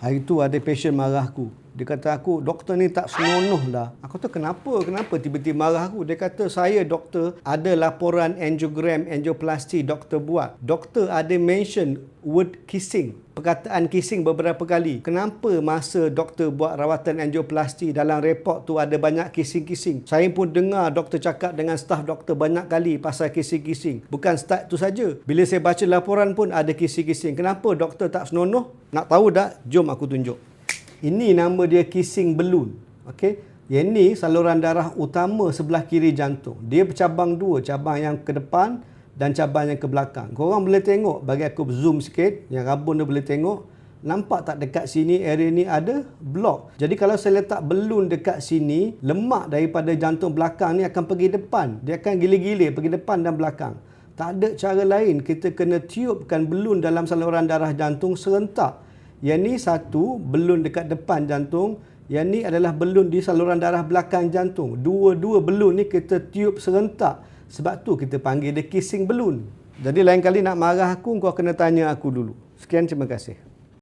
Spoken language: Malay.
Hari tu ada patient marah aku. Dia kata aku, doktor ni tak senonoh lah. Aku kata kenapa? Kenapa tiba-tiba marah aku? Dia kata saya doktor ada laporan angiogram, angioplasti doktor buat. Doktor ada mention word kissing. Perkataan kissing beberapa kali. Kenapa masa doktor buat rawatan angioplasti dalam report tu ada banyak kissing-kissing? Saya pun dengar doktor cakap dengan staf doktor banyak kali pasal kissing-kissing. Bukan start tu saja. Bila saya baca laporan pun ada kissing-kissing. Kenapa doktor tak senonoh? Nak tahu tak? Jom aku tunjuk. Ini nama dia kissing balloon. Okey. Yang ni saluran darah utama sebelah kiri jantung. Dia bercabang dua, cabang yang ke depan dan cabang yang ke belakang. Korang boleh tengok, bagi aku zoom sikit, yang rabun dia boleh tengok. Nampak tak dekat sini area ni ada blok. Jadi kalau saya letak balloon dekat sini, lemak daripada jantung belakang ni akan pergi depan. Dia akan gilir-gilir pergi depan dan belakang. Tak ada cara lain, kita kena tiupkan balloon dalam saluran darah jantung serentak. Yang ni satu, balun dekat depan jantung. Yang ni adalah balun di saluran darah belakang jantung. Dua-dua balun ni kita tiup serentak. Sebab tu kita panggil dia kissing balloon. Jadi lain kali nak marah aku, kau kena tanya aku dulu. Sekian, terima kasih.